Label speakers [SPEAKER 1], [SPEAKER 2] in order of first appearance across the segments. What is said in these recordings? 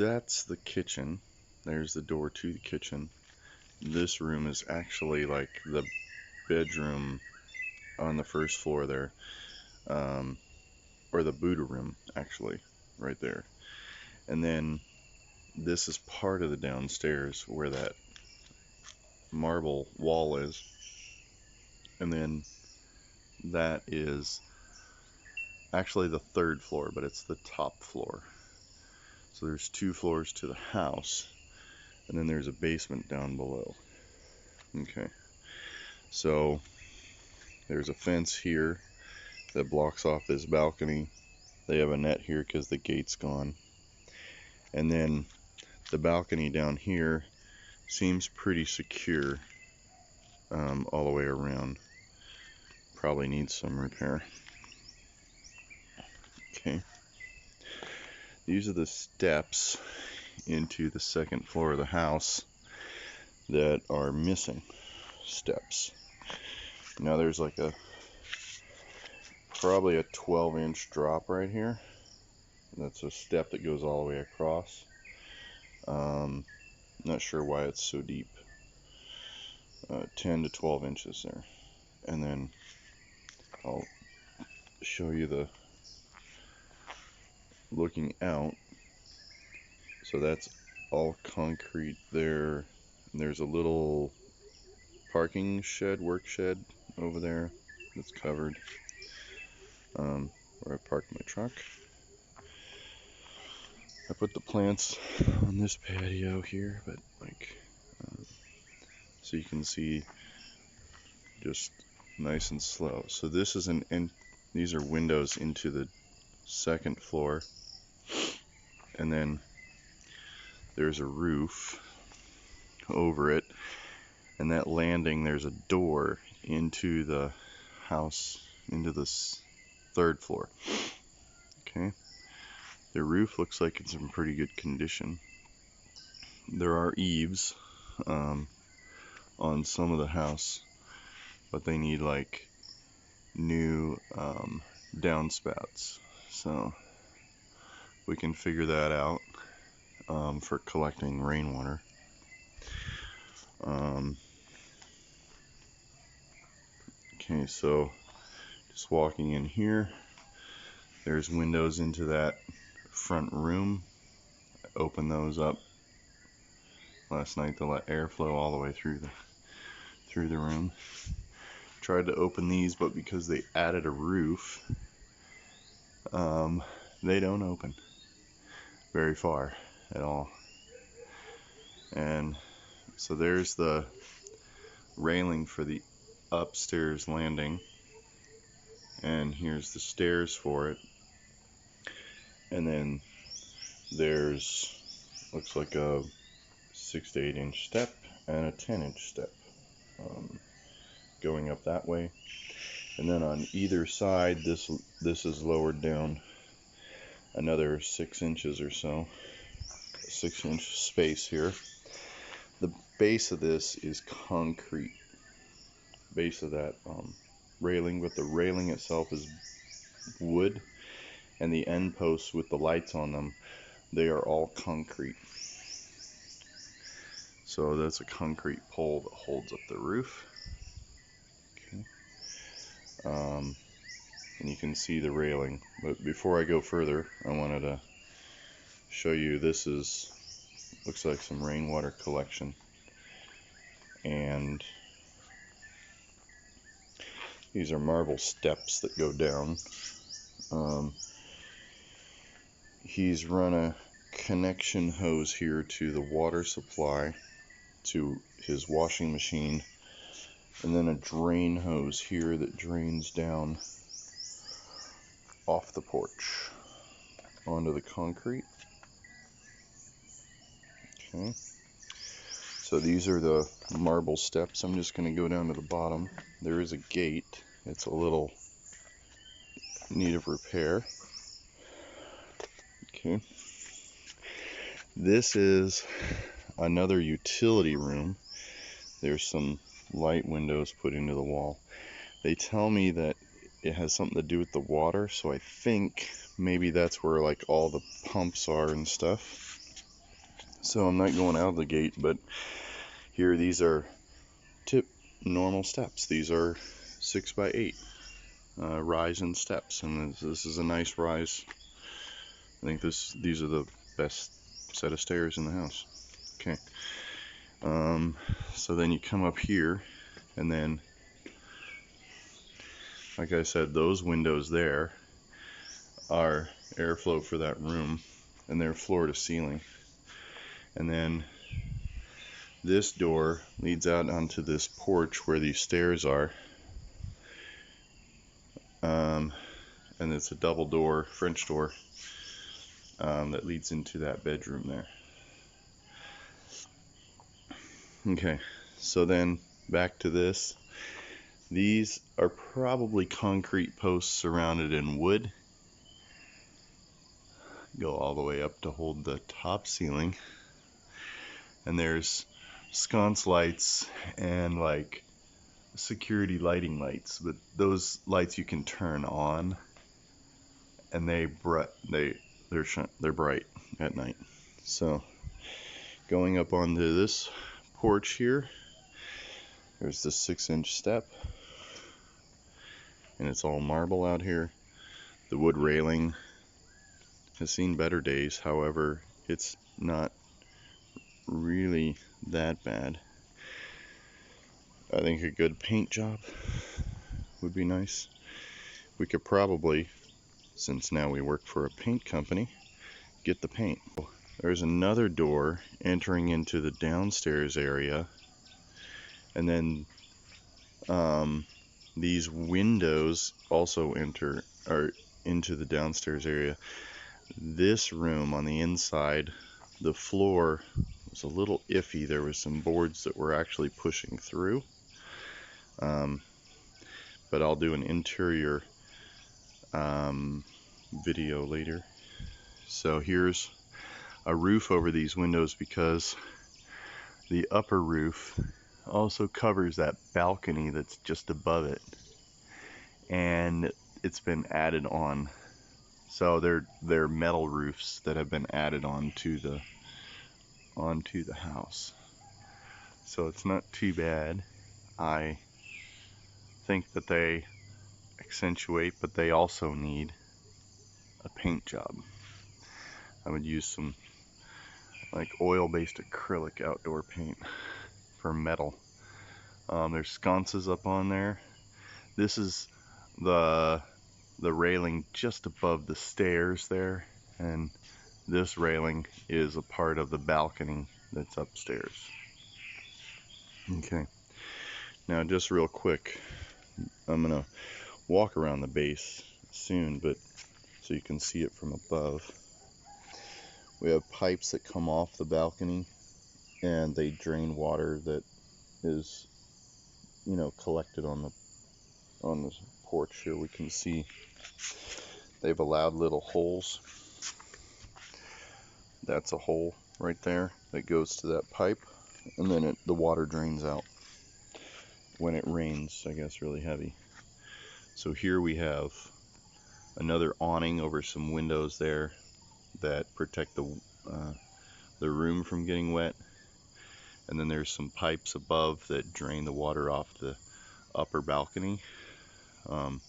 [SPEAKER 1] that's the kitchen. There's the door to the kitchen. This room is actually like the bedroom on the first floor there, or the Buddha room actually, right there. And then this is part of the downstairs where that marble wall is, and then that is actually the third floor, but it's the top floor. So there's 2 floors to the house, and then there's a basement down below. Okay, so there's a fence here that blocks off this balcony. They have a net here because the gate's gone. And then the balcony down here seems pretty secure all the way around. Probably needs some repair. Okay, these are the steps into the second floor of the house that are missing steps. Now there's like probably a 12-inch drop right here. That's a step that goes all the way across. Not sure why it's so deep. 10 to 12 inches there. And then I'll show you the looking out. So that's all concrete there. And there's a little parking shed, work shed over there that's covered, where I parked my truck. I put the plants on this patio here, but so you can see just nice and slow. So this is these are windows into the second floor, and then there's a roof over it, and that landing, there's a door into the house, into this third floor. Okay, the roof looks like it's in pretty good condition. There are eaves on some of the house, but they need like new downspouts, so we can figure that out for collecting rainwater. Okay, so just walking in here, there's windows into that front room. I opened those up last night to let air flow all the way through the room. Tried to open these, but because they added a roof, they don't open very far at all. And so there's the railing for the upstairs landing, and here's the stairs for it. And then there's, looks like a 6 to 8 inch step and a 10-inch step going up that way. And then on either side, this is lowered down another 6 inches or so, a 6-inch space here. The base of this is concrete, base of that railing, but the railing itself is wood, and the end posts with the lights on them, they are all concrete. So that's a concrete pole that holds up the roof. Okay. And you can see the railing. But before I go further, I wanted to show you, this looks like some rainwater collection. And these are marble steps that go down. He's run a connection hose here to the water supply to his washing machine, and then a drain hose here that drains down off the porch onto the concrete. Okay, so these are the marble steps. I'm just going to go down to the bottom. There is a gate. It's a little in need of repair. Okay, this is another utility room. There's some light windows put into the wall. They tell me that it has something to do with the water, so I think maybe that's where like all the pumps are and stuff. So I'm not going out of the gate, but here these are normal steps. These are 6x8 rise and steps, and this is a nice rise. I think these are the best set of stairs in the house. Okay. So then you come up here, and then, like I said, those windows there are airflow for that room, and they're floor to ceiling. And then this door leads out onto this porch where these stairs are. And it's a double door, French door, that leads into that bedroom there. Okay, so then back to this. These are probably concrete posts surrounded in wood. Go all the way up to hold the top ceiling. And there's sconce lights and like security lighting lights, but those lights you can turn on, and they're bright at night. So going up onto this porch here, there's this 6-inch step, and it's all marble out here. The wood railing has seen better days, however, it's not really that bad. I think a good paint job would be nice. We could probably, since now we work for a paint company, get the paint. There's another door entering into the downstairs area, and then these windows also enter into the downstairs area. This room on the inside, the floor was a little iffy. There was some boards that were actually pushing through. But I'll do an interior video later. So here's a roof over these windows because the upper roof also covers that balcony that's just above it, and it's been added on. So they're metal roofs that have been added onto the house. So it's not too bad. I think that they accentuate, but they also need a paint job. I would use some like oil-based acrylic outdoor paint for metal. There's sconces up on there. This is the railing just above the stairs there, and this railing is a part of the balcony that's upstairs. Okay, now just real quick, I'm gonna walk around the base soon, but so you can see it from above. We have pipes that come off the balcony, and they drain water that is, collected on the porch here. We can see they've allowed little holes. That's a hole right there that goes to that pipe, and then the water drains out when it rains, I guess, really heavy. So here we have another awning over some windows there that protect the room from getting wet, and then there's some pipes above that drain the water off the upper balcony, and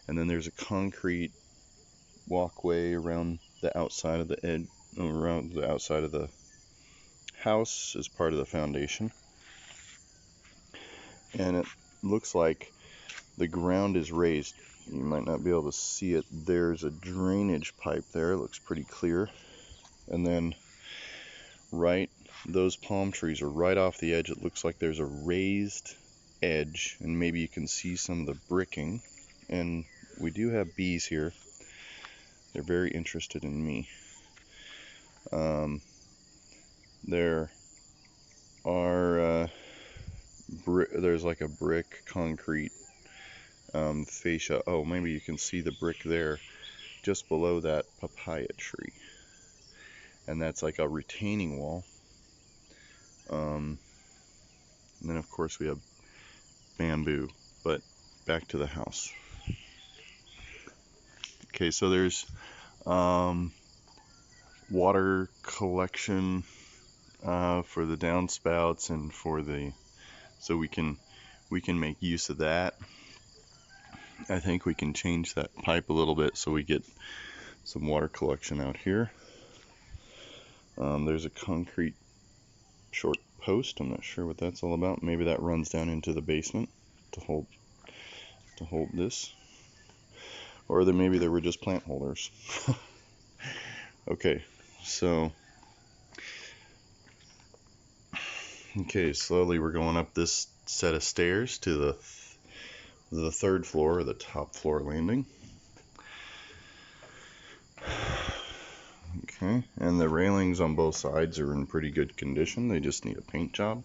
[SPEAKER 1] then there's a concrete walkway around the outside of the house as part of the foundation, and it looks like the ground is raised. You might not be able to see it. There's a drainage pipe there. It looks pretty clear. And then those palm trees are right off the edge. It looks like there's a raised edge, and maybe you can see some of the bricking. And we do have bees here. They're very interested in me. There are there's like a brick concrete fascia. Oh, maybe you can see the brick there just below that papaya tree, and that's like a retaining wall. And then of course we have bamboo. But back to the house. Okay, so there's water collection for the downspouts and for the, so we can make use of that. I think we can change that pipe a little bit so we get some water collection out here. There's a concrete short post. I'm not sure what that's all about. Maybe that runs down into the basement to hold this, or maybe there were just plant holders. Okay, so slowly we're going up this set of stairs to the third floor, or the top floor landing. Okay, and the railings on both sides are in pretty good condition. They just need a paint job.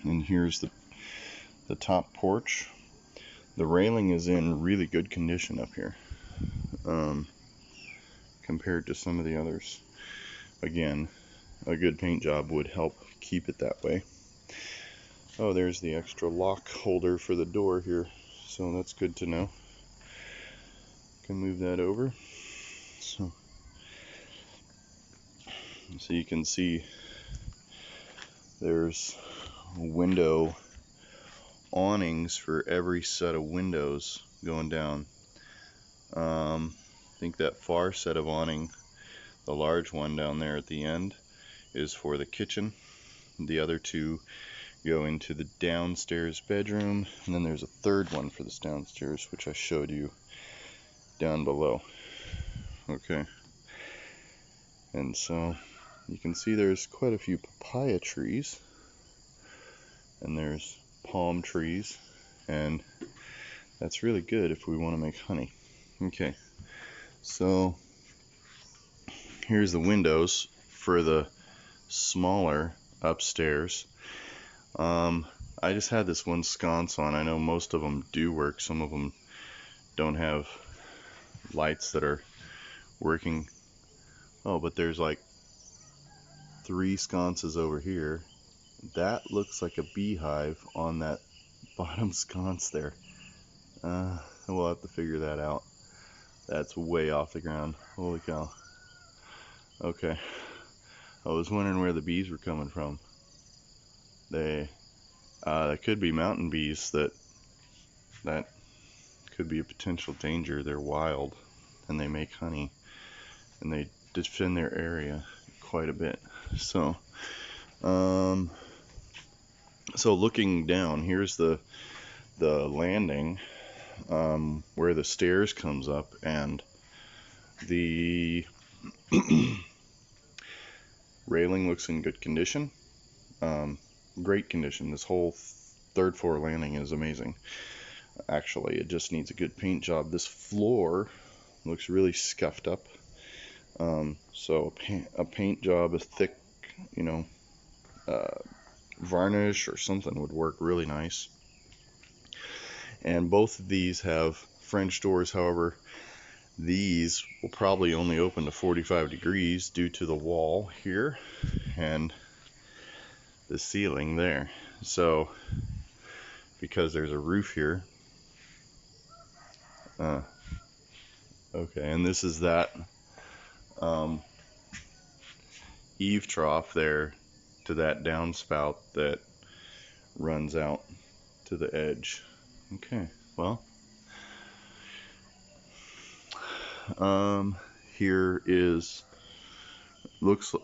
[SPEAKER 1] And here's the top porch. The railing is in really good condition up here, compared to some of the others. Again, a good paint job would help keep it that way. Oh, there's the extra lock holder for the door here, so that's good to know. Can move that over. So you can see there's window awnings for every set of windows going down. I think that far set of awning, the large one down there at the end, is for the kitchen. The other two go into the downstairs bedroom, and then there's a third one for this downstairs, which I showed you down below. Okay, and so you can see there's quite a few papaya trees, and there's palm trees, and that's really good if we want to make honey. Okay, so here's the windows for the smaller upstairs. I just had this one sconce on. I know most of them do work. Some of them don't have lights that are working. Oh, but there's like 3 sconces over here. That looks like a beehive on that bottom sconce there. We'll have to figure that out. That's way off the ground. Holy cow. Okay. I was wondering where the bees were coming from. They could be mountain bees. That could be a potential danger. They're wild and they make honey, and they defend their area quite a bit. So looking down, here's the landing, where the stairs comes up, and the railing looks in good condition. Great condition. This whole third floor landing is amazing. Actually, it just needs a good paint job. This floor looks really scuffed up. So a paint job, a thick, varnish or something would work really nice. And both of these have French doors. However, these will probably only open to 45 degrees due to the wall here and the ceiling there. So because there's a roof here. Okay, and this is that eave trough there to that downspout that runs out to the edge. Okay, well, here is,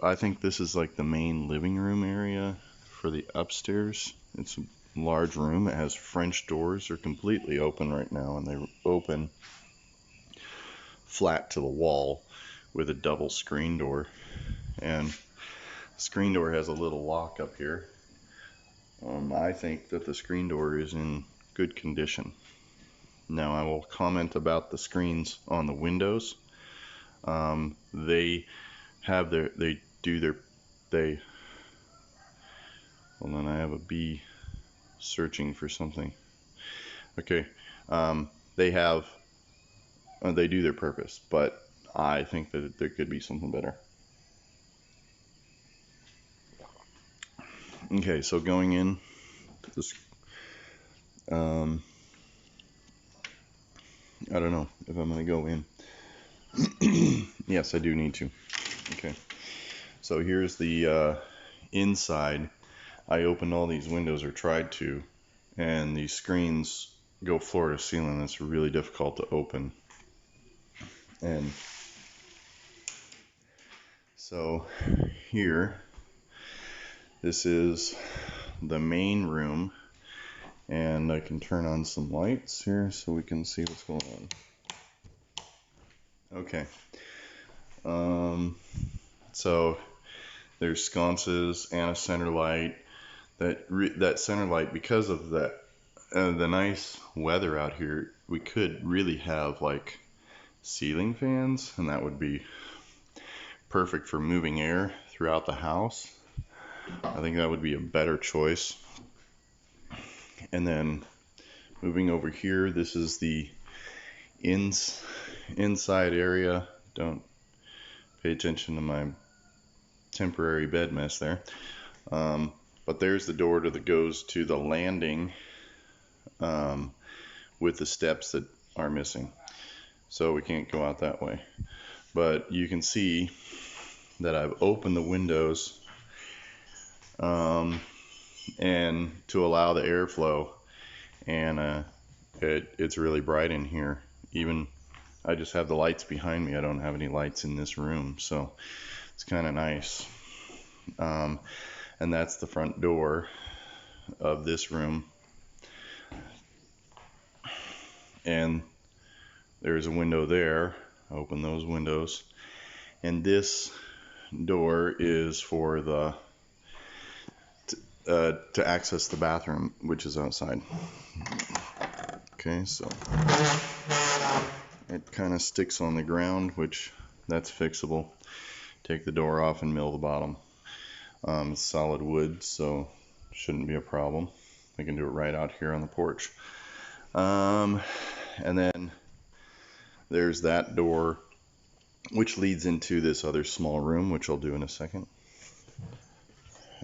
[SPEAKER 1] I think this is like the main living room area for the upstairs. It's a large room. It has French doors. They're completely open right now, and they open flat to the wall with a double screen door, and the screen door has a little lock up here. I think that the screen door is in good condition. Now I will comment about the screens on the windows. They have their, hold on, I have a bee searching for something. Okay, they do their purpose, but I think that there could be something better. Okay, so going in, this, I don't know if I'm going to go in. Yes, I do need to. Okay, so here's the inside. I opened all these windows, or tried to, and these screens go floor to ceiling. That's really difficult to open. And so here, this is the main room, and I can turn on some lights here so we can see what's going on. Okay, so there's sconces and a center light. That center light, because of that, the nice weather out here, we could really have like ceiling fans, and that would be perfect for moving air throughout the house. I think that would be a better choice. And then moving over here, this is the inside area. Don't pay attention to my temporary bed mess there. But there's the door that goes to the landing with the steps that are missing. So we can't go out that way. But you can see that I've opened the windows and to allow the airflow, and it's really bright in here. Even I just have the lights behind me. I don't have any lights in this room, so it's kind of nice. And that's the front door of this room. And there's a window there. Open those windows. And this door is for the to access the bathroom, which is outside. Okay, so it kind of sticks on the ground, which that's fixable. Take the door off and mill the bottom. It's solid wood, so shouldn't be a problem. I can do it right out here on the porch. And then there's that door, which leads into this other small room, which I'll do in a second.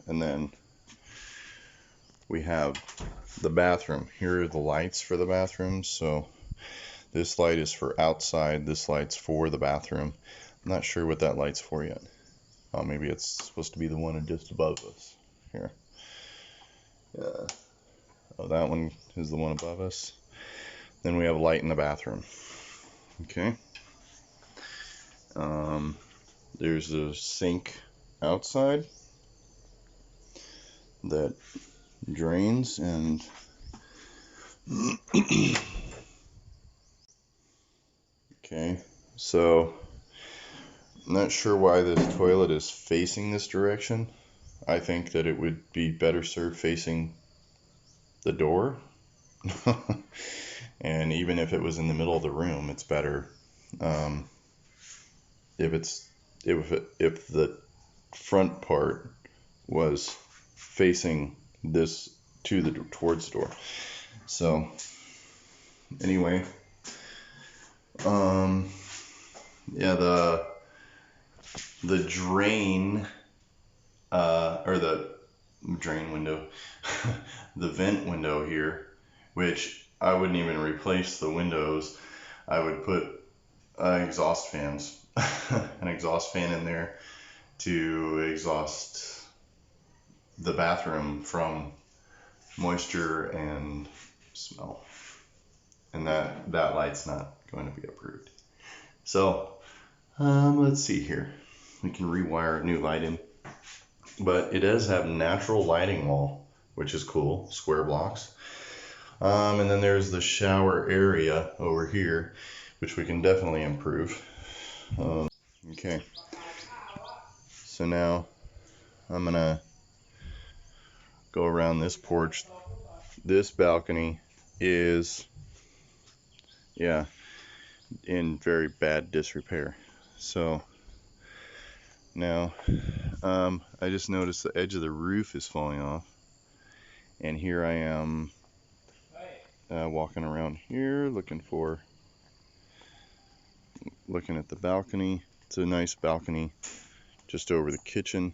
[SPEAKER 1] And then we have the bathroom. Here are the lights for the bathroom. So this light is for outside. This light's for the bathroom. I'm not sure what that light's for yet. Maybe it's supposed to be the one just above us. Here. Yeah. Oh, that one is the one above us. Then we have a light in the bathroom. Okay. There's a sink outside that drains, and okay, so I'm not sure why this toilet is facing this direction. I think that it would be better served facing the door. And even if it was in the middle of the room, it's better. If the front part was facing this towards the door. So anyway, yeah, the drain or the drain window, the vent window here, which I wouldn't even replace the windows. I would put exhaust fans, an exhaust fan in there to exhaust the bathroom from moisture and smell. And that light's not going to be approved. So let's see here. We can rewire a new light in. But it does have natural lighting wall, which is cool, square blocks. And then there's the shower area over here, which we can definitely improve. Okay, so now I'm gonna go around this porch. This balcony is, yeah, in very bad disrepair. So now I just noticed the edge of the roof is falling off, and here I am walking around here looking at the balcony. It's a nice balcony just over the kitchen.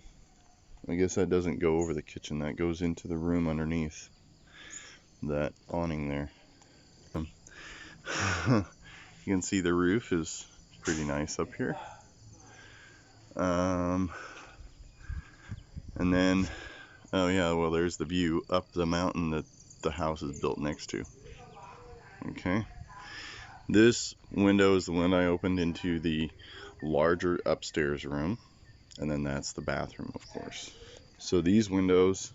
[SPEAKER 1] I guess that doesn't go over the kitchen, that goes into the room underneath that awning there. You can see the roof is pretty nice up here. And then, oh yeah, well there's the view up the mountain that the house is built next to. Okay. This window is the one I opened into the larger upstairs room, and then that's the bathroom, of course. So these windows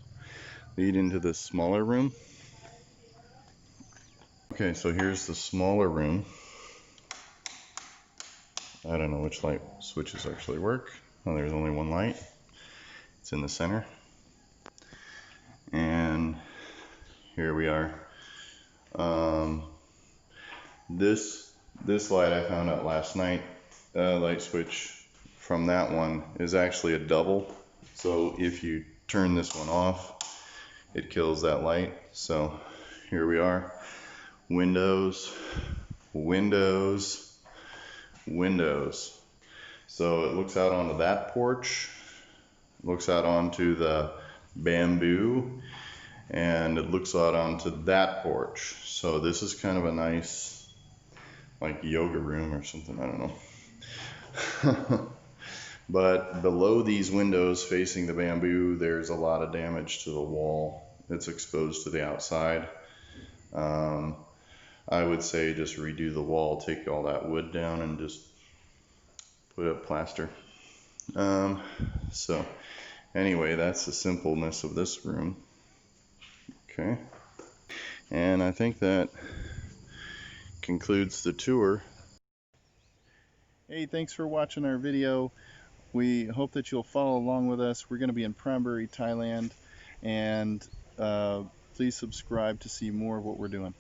[SPEAKER 1] lead into this smaller room. Okay, so here's the smaller room. I don't know which light switches actually work. Oh, there's only one light. It's in the center. And here we are. This light I found out last night, light switch from that one is actually a double. So if you turn this one off, it kills that light. So here we are. Windows, windows, windows. So it looks out onto that porch, looks out onto the bamboo, and it looks out onto that porch. So this is kind of a nice, like, yoga room or something, I don't know. But below these windows facing the bamboo, there's a lot of damage to the wall. It's exposed to the outside. I would say just redo the wall, take all that wood down and just put up plaster. So anyway, that's the simpleness of this room. Okay. And I think that concludes the tour. Hey, thanks for watching our video. We hope that you'll follow along with us. We're going to be in Pranburi, Thailand, and please subscribe to see more of what we're doing.